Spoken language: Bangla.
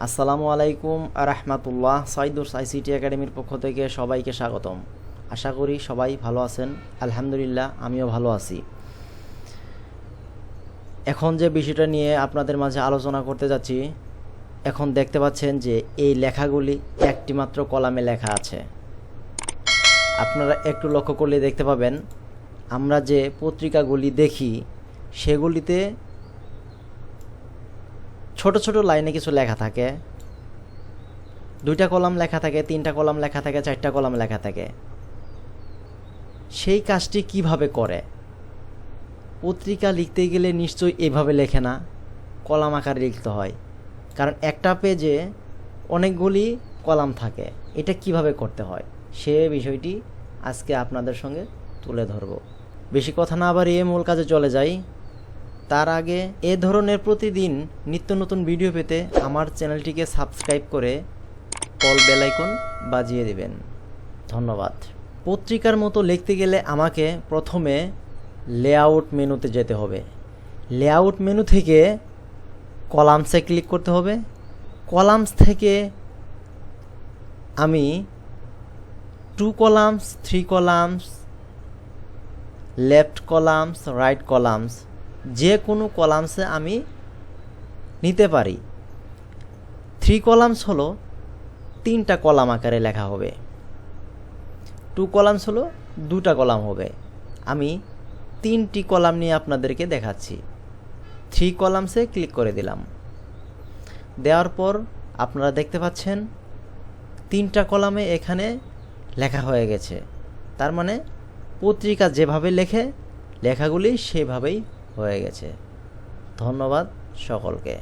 আসসালামু আলাইকুম রাহমাতুল্লাহ। সাইদুর আইসিটি একাডেমির পক্ষ থেকে সবাইকে স্বাগতম। আশা করি সবাই ভালো আছেন। আলহামদুলিল্লাহ, আমিও ভালো আছি। এখন যে বিষয়টা নিয়ে আপনাদের মাঝে আলোচনা করতে যাচ্ছি, এখন দেখতে পাচ্ছেন যে এই লেখাগুলি একটি মাত্র কলামে লেখা আছে। আপনারা একটু লক্ষ্য করলে দেখতে পাবেন, আমরা যে পত্রিকাগুলি দেখি সেগুলিতে ছোট ছোট লাইনে কিছু লেখা থাকে, 2টা কলাম লেখা থাকে, 3টা কলাম লেখা থাকে, 4টা কলাম লেখা থাকে। সেই কাজটি কিভাবে করে? পত্রিকা লিখতে গেলে নিশ্চয়ই এভাবে লেখে না, কলাম আকারে লিখতে হয়, কারণ একটা পেজে অনেকগুলি কলাম থাকে। এটা কিভাবে করতে হয় সে বিষয়টি আজকে আপনাদের সঙ্গে তুলে ধরব। বেশি কথা না বাড়িয়ে মূল কাজে চলে যাই। তার আগে এ ধরনের প্রতিদিন নিত্য নতুন ভিডিও পেতে আমার চ্যানেলটিকে সাবস্ক্রাইব করে অল বেল আইকন বাজিয়ে দেবেন। ধন্যবাদ। পত্রিকার মতো লিখতে গেলে আমাকে প্রথমে লেআউট মেনুতে যেতে হবে। লেআউট মেনু থেকে কলামসে ক্লিক করতে হবে। কলামস থেকে আমি 2 columns, 3 columns, left columns, right columns, যে কোনো কলামসে আমি নিতে পারি। 3 কলামস হলো 3টা কলাম আকারে লেখা হবে। 2 কলামস হলো 2টা কলাম হবে। আমি 3টি কলাম নিয়ে আপনাদেরকে দেখাচ্ছি। 3 কলামসে ক্লিক করে দিলাম। দেওয়ার পর আপনারা দেখতে পাচ্ছেন 3টা কলামে এখানে লেখা হয়ে গেছে। তার মানে পত্রিকা যেভাবে লেখে লেখাগুলি সেভাবেই হয়ে গেছে। ধন্যবাদ সকলকে।